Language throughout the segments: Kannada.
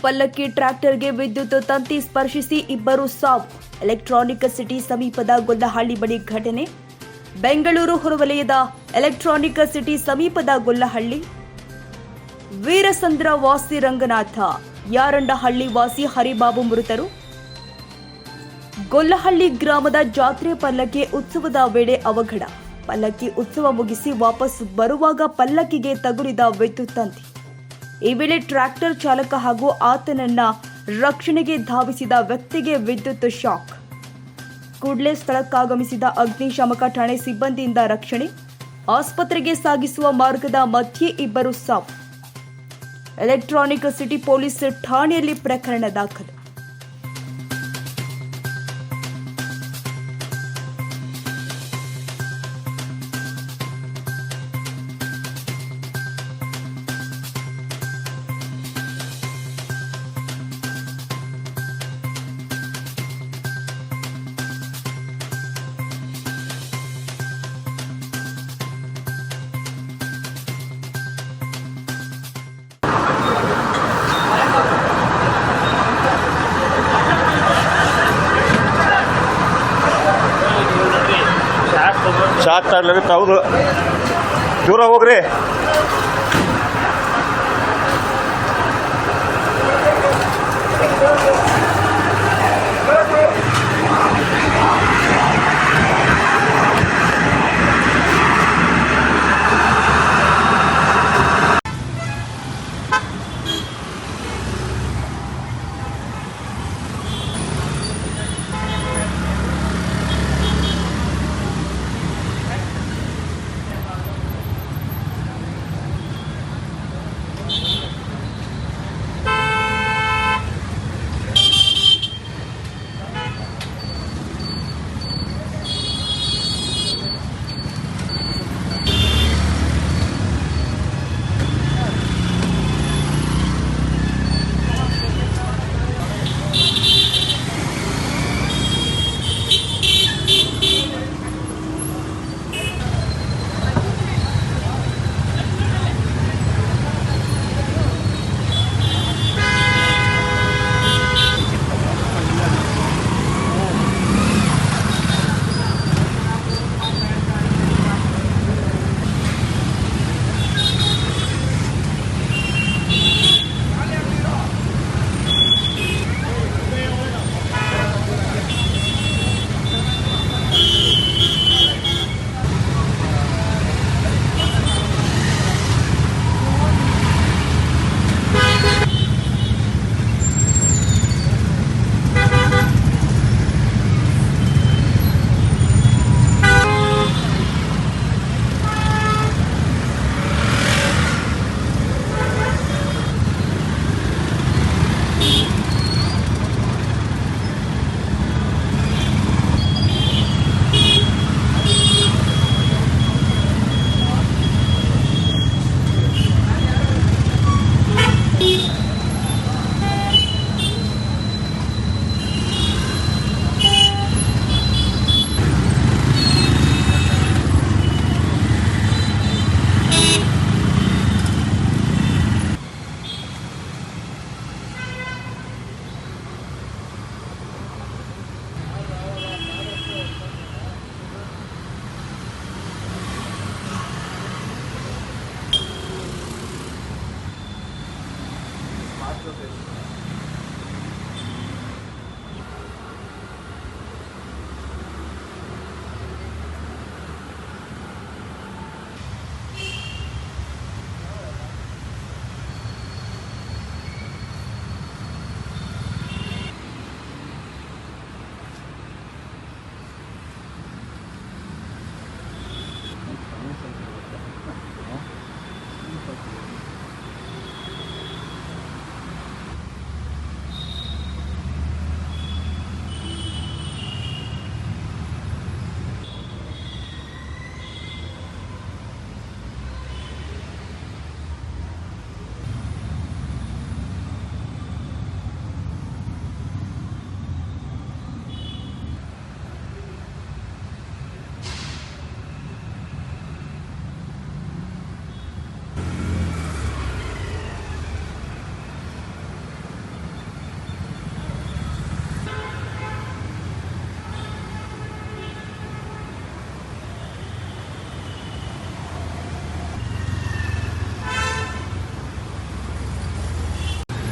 ಪಲ್ಲಕ್ಕಿ ಟ್ರ್ಯಾಕ್ಟರ್ಗೆ ವಿದ್ಯುತ್ ತಂತಿ ಸ್ಪರ್ಶಿಸಿ ಇಬ್ಬರು ಸಾವು. ಎಲೆಕ್ಟ್ರಾನಿಕ್ ಸಿಟಿ ಸಮೀಪದ ಗೊಲ್ಲಹಳ್ಳಿ ಬಳಿ ಘಟನೆ. ಬೆಂಗಳೂರು ಹೊರವಲಯದ ಎಲೆಕ್ಟ್ರಾನಿಕ್ ಸಿಟಿ ಸಮೀಪದ ಗೊಲ್ಲಹಳ್ಳಿ ವೀರಸಂದ್ರ ವಾಸಿ ರಂಗನಾಥ, ಯಾರಂಡಹಳ್ಳಿ ವಾಸಿ ಹರಿಬಾಬು ಮೃತರು. ಗೊಲ್ಲಹಳ್ಳಿ ಗ್ರಾಮದ ಜಾತ್ರೆ ಪಲ್ಲಕ್ಕಿ ಉತ್ಸವದ ವೇಳೆ ಅವಘಡ. ಪಲ್ಲಕ್ಕಿ ಉತ್ಸವ ಮುಗಿಸಿ ವಾಪಸ್ ಬರುವಾಗ ಪಲ್ಲಕ್ಕಿಗೆ ತಗುಲಿದ ವಿದ್ಯುತ್ ತಂತಿ. ಈ ವೇಳೆ ಟ್ರ್ಯಾಕ್ಟರ್ ಚಾಲಕ ಹಾಗೂ ಆತನನ್ನ ರಕ್ಷಣೆಗೆ ಧಾವಿಸಿದ ವ್ಯಕ್ತಿಗೆ ವಿದ್ಯುತ್ ಶಾಕ್. ಕೂಡಲೇ ಸ್ಥಳಕ್ಕಾಗಮಿಸಿದ ಅಗ್ನಿಶಾಮಕ ಠಾಣೆ ಸಿಬ್ಬಂದಿಯಿಂದ ರಕ್ಷಣೆ. ಆಸ್ಪತ್ರೆಗೆ ಸಾಗಿಸುವ ಮಾರ್ಗದ ಮಧ್ಯೆ ಇಬ್ಬರು ಸಾವು. ಎಲೆಕ್ಟ್ರಾನಿಕ್ ಸಿಟಿ ಪೊಲೀಸ್ ಠಾಣೆಯಲ್ಲಿ ಪ್ರಕರಣ ದಾಖಲು. ಶಾರ್ಟ್ ಆಗ್ಲಾಗುತ್ತೆ. ಹೌದು, ದೂರ ಹೋಗ್ರಿ.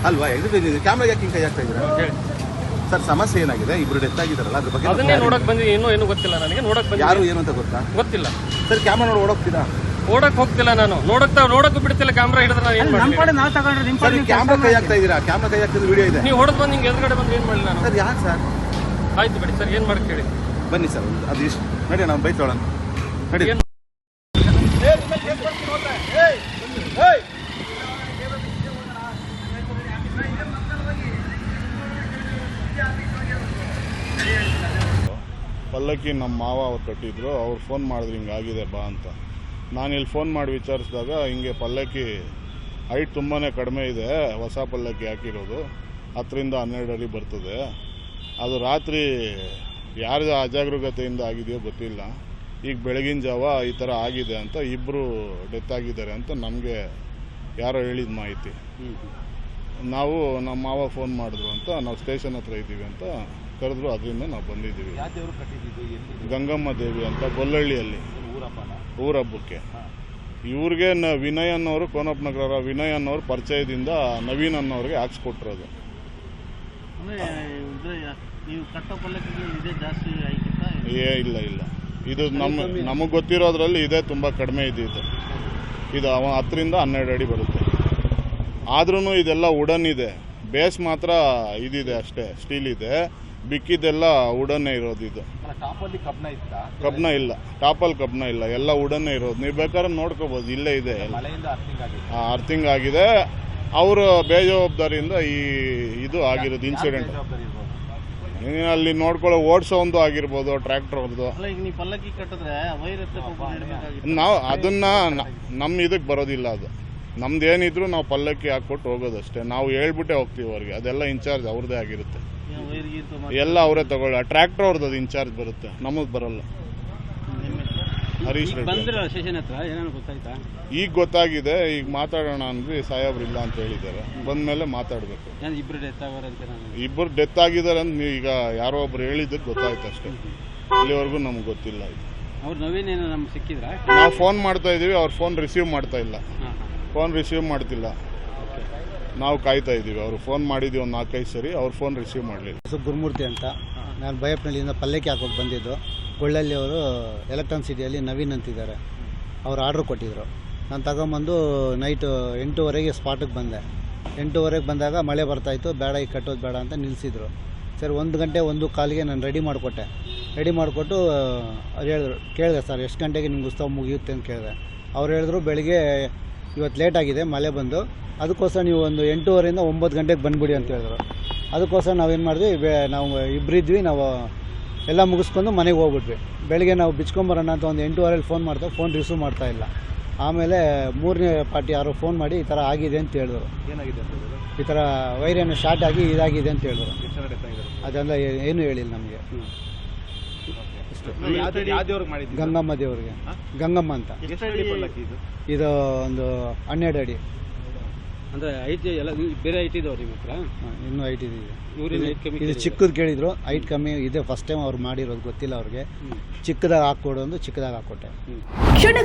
ಅಲ್ವಾ ಇದು ಕ್ಯಾಮ್ರಾಗೆ ಯಾಕೆ ಹಿಂಗೆ ಕೈ ಹಾಕ್ತಾ ಇದ್ದೀರಾ ಹೇಳಿ ಸರ್ ಸಮಸ್ಯೆ ಏನಾಗಿದೆ ಇಬ್ರು ಡೆತ್ ಆಗಿದಾರಲ್ಲ ಅದ್ರ ಬಗ್ಗೆ ಅದನ್ನೇ ನೋಡಕ್ ಬಂದಿ ಏನು ಗೊತ್ತಿಲ್ಲ ನನಗೆ ನೋಡಕ್ ಬಂದಿ ಯಾರು ಏನು ಅಂತ ಗೊತ್ತಾ ಗೊತ್ತಿಲ್ಲ ಸರ್ ಕ್ಯಾಮ್ರಾ ನೋಡಿ ಓಡೋಗ್ತೀರಾ ಓಡಕ್ ಹೋಗ್ತಿಲ್ಲ ನಾನು ನೋಡಕ್ಕೂ ಬಿಡ್ತಿಲ್ಲ ಕ್ಯಾಮ್ರಾ ಹಿಡಿದ್ರೆ ನಾನು ಏನ್ ಮಾಡ್ತೀನಿ ಸರ್ ಕ್ಯಾಮ್ರಾ ಕೈ ಹಾಕ್ತಾ ಇದ್ದೀರಾ ಕ್ಯಾಮ್ರಾ ಕೈ ಹಾಕ್ತಿದ್ದು ವಿಡಿಯೋ ಇದೆ ನೀವು ಹೊಡೆದ್ ಬಂದು ಹಿಂಗೆ ಎದುರುಗಡೆ ಬಂದು ಏನ್ ಮಾಡಲಿ ನಾನು ಸರ್ ಯಾಕೆ ಸರ್ ಆಯ್ತು ಬಿಡಿ ಸರ್ ಏನ್ ಮಾಡಕ್ ಹೇಳಿ ಬನ್ನಿ ಸರ್ ಅದು ಇಷ್ಟು ನಡಿ ನಾವು ಬೈತೋಳಣ ನಡಿ ಏನ್ ಪಲ್ಲಕ್ಕಿ ನಮ್ಮ ಮಾವ ಅವ್ರು ಕಟ್ಟಿದ್ರು ಅವ್ರು ಫೋನ್ ಮಾಡಿದ್ರು ಹಿಂಗಾಗಿದೆ ಬಾ ಅಂತ ನಾನು ಇಲ್ಲಿ ಫೋನ್ ಮಾಡಿ ವಿಚಾರಿಸಿದಾಗ ಹಿಂಗೆ ಪಲ್ಲಕ್ಕಿ ಹೈಟ್ ತುಂಬಾ ಕಡಿಮೆ ಇದೆ ಹೊಸ ಪಲ್ಲಕ್ಕಿ ಹಾಕಿರೋದು 10-12 ಅಡಿ ಬರ್ತದೆ ಅದು ರಾತ್ರಿ ಯಾರ್ದು ಅಜಾಗರೂಕತೆಯಿಂದ ಆಗಿದೆಯೋ ಗೊತ್ತಿಲ್ಲ ಈಗ ಬೆಳಗಿನ ಜಾವ ಈ ಥರ ಆಗಿದೆ ಅಂತ ಇಬ್ಬರು ಡೆತ್ ಆಗಿದ್ದಾರೆ ಅಂತ ನಮಗೆ ಯಾರೋ ಹೇಳಿದ ಮಾಹಿತಿ ನಾವು ನಮ್ಮ ಮಾವ ಫೋನ್ ಮಾಡಿದ್ರು ಅಂತ ನಾವು ಸ್ಟೇಷನ್ ಹತ್ರ ಇದ್ದೀವಿ ಅಂತ ಕರೆದ್ರು ಅದರಿಂದ ನಾವು ಬಂದಿದ್ದೀವಿ ಗಂಗಮ್ಮ ದೇವಿ ಅಂತ ಗೊಲ್ಲಹಳ್ಳಿಯಲ್ಲಿ ಊರಹಬ್ಬಕ್ಕೆ ಇವ್ರಿಗೆ ವಿನಯ್ ಅನ್ನೋರು ಕೋನಪ್ಪನಗರ ವಿನಯ್ ಅನ್ನೋರು ಪರಿಚಯದಿಂದ ನವೀನ್ ಅನ್ನೋರಿಗೆ ಹಾಕ್ಸ್ಕೊಟ್ಟಿರೋದು ಇಲ್ಲ ಇದು ನಮಗೆ ಗೊತ್ತಿರೋದ್ರಲ್ಲಿ ಇದೇ ತುಂಬ ಕಡಿಮೆ ಇದ್ದಿದ್ದು ಇದು 10-12 ಅಡಿ ಬರುತ್ತೆ ಆದ್ರೂ ಇದೆಲ್ಲ ವುಡನ್ ಇದೆ ಬೇಸ್ ಮಾತ್ರ ಇದಿದೆ ಅಷ್ಟೇ ಸ್ಟೀಲ್ ಇದೆ ಬಿಕ್ಕಿದೆಲ್ಲ ವುಡನ್ನೇ ಇರೋದು ಇದು ಕಬ್ನ ಇಲ್ಲ ಟಾಪಲ್ಲಿ ಕಬ್ನ ಇಲ್ಲ ಎಲ್ಲ ವುಡನ್ನೇ ಇರೋದು ನೀವು ಬೇಕಾದ್ರೆ ನೋಡ್ಕೋಬೋದು ಇಲ್ಲೇ ಇದೆ ಅರ್ಥಿಂಗ್ ಆಗಿದೆ ಅವರು ಬೇಜವಾಬ್ದಾರಿಯಿಂದ ಇದು ಆಗಿರೋದು ಇನ್ಸಿಡೆಂಟ್ ಅಲ್ಲಿ ನೋಡ್ಕೊಳ್ಳೋ ಓಡಿಸೋ ಒಂದು ಆಗಿರ್ಬೋದು ಟ್ರ್ಯಾಕ್ಟರ್ ಅವ್ರದ್ದು ನಾವು ಅದನ್ನ ನಮ್ಮ ಇದಕ್ಕೆ ಬರೋದಿಲ್ಲ ಅದು ನಮ್ದು ಏನಿದ್ರು ನಾವು ಪಲ್ಲಕ್ಕಿ ಹಾಕ್ಕೊಟ್ಟು ಹೋಗೋದಷ್ಟೇ ನಾವು ಹೇಳ್ಬಿಟ್ಟೆ ಹೋಗ್ತೀವಿ ಅವ್ರಿಗೆ ಅದೆಲ್ಲ ಇನ್ಚಾರ್ಜ್ ಅವ್ರದ್ದೇ ಆಗಿರುತ್ತೆ ಎಲ್ಲ ಅವರೇ ತಗೊಳ್ಳ ಟ್ರ್ಯಾಕ್ಟರ್ ಅವ್ರದ್ದು ಅದು ಇನ್ಚಾರ್ಜ್ ಬರುತ್ತೆ ನಮಗೆ ಬರಲ್ಲ ಹರೀಶ್ ಈಗ ಗೊತ್ತಾಗಿದೆ ಈಗ ಮಾತಾಡೋಣ ಅಂದ್ರಿ ಸಾಹೇಬ್ರು ಇಲ್ಲ ಅಂತ ಹೇಳಿದ್ದಾರೆ ಬಂದ್ಮೇಲೆ ಮಾತಾಡ್ಬೇಕು ಇಬ್ಬರು ಡೆತ್ ಆಗಿದ್ದಾರೆ ಅಂತ ನೀವು ಈಗ ಯಾರೋ ಒಬ್ರು ಹೇಳಿದ್ದಕ್ಕೆ ಗೊತ್ತಾಯ್ತು ಅಷ್ಟೇ ಇಲ್ಲಿವರೆಗೂ ನಮ್ಗೆ ಗೊತ್ತಿಲ್ಲ ಇದು ನಾವು ಫೋನ್ ಮಾಡ್ತಾ ಇದೀವಿ ಅವ್ರ ಫೋನ್ ರಿಸೀವ್ ಮಾಡ್ತಾ ಇಲ್ಲ ಫೋನ್ ರಿಸೀವ್ ಮಾಡ್ತಿಲ್ಲ ನಾವು ಕಾಯ್ತಾ ಇದ್ದೀವಿ ಅವರು ಫೋನ್ ಮಾಡಿದ್ದೀವಿ ಒಂದು 4-5 ಸರಿ ಅವ್ರ ಫೋನ್ ರಿಸೀವ್ ಮಾಡಲಿಲ್ಲ ಗುರುಮೂರ್ತಿ ಅಂತ ನಾನು ಬೈಯಪ್ಪನಹಳ್ಳಿಯಿಂದ ಪಲ್ಲಕ್ಕಿ ಹಾಕೋಕೆ ಬಂದಿದ್ದು ಕೊಳ್ಳಲ್ಲಿ ಅವರು ಎಲೆಕ್ಟ್ರಾನ್ ಸಿಟಿಯಲ್ಲಿ ನವೀನ್ ಅಂತಿದ್ದಾರೆ ಅವ್ರು ಆರ್ಡ್ರ್ ಕೊಟ್ಟಿದ್ದರು ನಾನು ತಗೊಂಬಂದು ನೈಟು 8:30ಗೆ ಸ್ಪಾಟಿಗೆ ಬಂದೆ 8:30ಗೆ ಬಂದಾಗ ಮಳೆ ಬರ್ತಾಯಿತ್ತು ಬೇಡ ಈಗ ಕಟ್ಟೋದು ಬೇಡ ಅಂತ ನಿಲ್ಲಿಸಿದ್ರು ಸರ್ 1 ಗಂಟೆ 1:15ಗೆ ನಾನು ರೆಡಿ ಮಾಡಿಕೊಟ್ಟು ಅವ್ರು ಹೇಳಿದ್ರು ಕೇಳಿದೆ ಸರ್ ಎಷ್ಟು ಗಂಟೆಗೆ ನಿಮ್ಗೆ ಉತ್ಸವ ಮುಗಿಯುತ್ತೆ ಅಂತ ಕೇಳಿದೆ ಅವ್ರು ಹೇಳಿದ್ರು ಬೆಳಿಗ್ಗೆ ಇವತ್ತು ಲೇಟಾಗಿದೆ ಮಳೆ ಬಂದು ಅದಕ್ಕೋಸ್ಕರ ನೀವು ಒಂದು 8:30ರಿಂದ 9 ಗಂಟೆಗೆ ಬಂದುಬಿಡಿ ಅಂತ ಹೇಳಿದ್ರು ಅದಕ್ಕೋಸ್ಕರ ನಾವೇನು ಮಾಡಿದ್ವಿ ನಾವು ಇಬ್ಬರಿದ್ವಿ ನಾವು ಎಲ್ಲ ಮುಗಿಸ್ಕೊಂಡು ಮನೆಗೆ ಹೋಗ್ಬಿಟ್ವಿ ಬೆಳಿಗ್ಗೆ ನಾವು ಬಿಚ್ಕೊಂಬರೋಣ ಅಂತ ಒಂದು 8:30ಲ್ಲಿ ಫೋನ್ ಮಾಡ್ತೇವೆ ಫೋನ್ ರಿಸೀವ್ ಮಾಡ್ತಾ ಇಲ್ಲ ಆಮೇಲೆ 3ನೇ ಪಾರ್ಟಿ ಯಾರೋ ಫೋನ್ ಮಾಡಿ ಈ ಥರ ಆಗಿದೆ ಅಂತ ಹೇಳಿದ್ರು ಈ ಥರ ವೈರೇನು ಶಾರ್ಟ್ ಆಗಿ ಇದಾಗಿದೆ ಅಂತ ಹೇಳಿದ್ರು ಅದೆಲ್ಲ ಏನೂ ಹೇಳಿಲ್ಲ ನಮಗೆ ಗಂಗಮ್ಮ ದೇವ್ರಿಗೆ ಗಂಗಮ್ಮ ಅಂತ ಇದು ಒಂದು 12 ಅಡಿ ಅಂದರೆ ಐಟಿ ಎಲ್ಲ ಬೇರೆ ಐಟಿ ಇದಾವೆ ನಿಮ್ಮ ಹತ್ರ ಇನ್ನೂ ಐಟಿ ಇದೆ ಇದು ಚಿಕ್ಕದು ಕೇಳಿದ್ರು ಐಟ್ ಕಮ್ಮಿ ಇದೆ ಫಸ್ಟ್ ಟೈಮ್ ಅವ್ರು ಮಾಡಿರೋದು ಗೊತ್ತಿಲ್ಲ ಅವ್ರಿಗೆ ಚಿಕ್ಕದಾಗ ಹಾಕ್ಕೊಡು ಒಂದು ಚಿಕ್ಕದಾಗ ಹಾಕ್ಕೊಟ್ಟೆ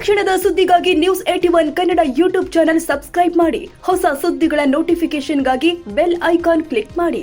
ಕ್ಷಣದ ಸುದ್ದಿಗಾಗಿ news 81 Kannada YouTube channel subscribe ಮಾಡಿ ಹೊಸ ಸುದ್ದಿಗಳ ನೋಟಿಫಿಕೇಶನ್ಗಾಗಿ ಬೆಲ್ ಐಕಾನ್ ಕ್ಲಿಕ್ ಮಾಡಿ.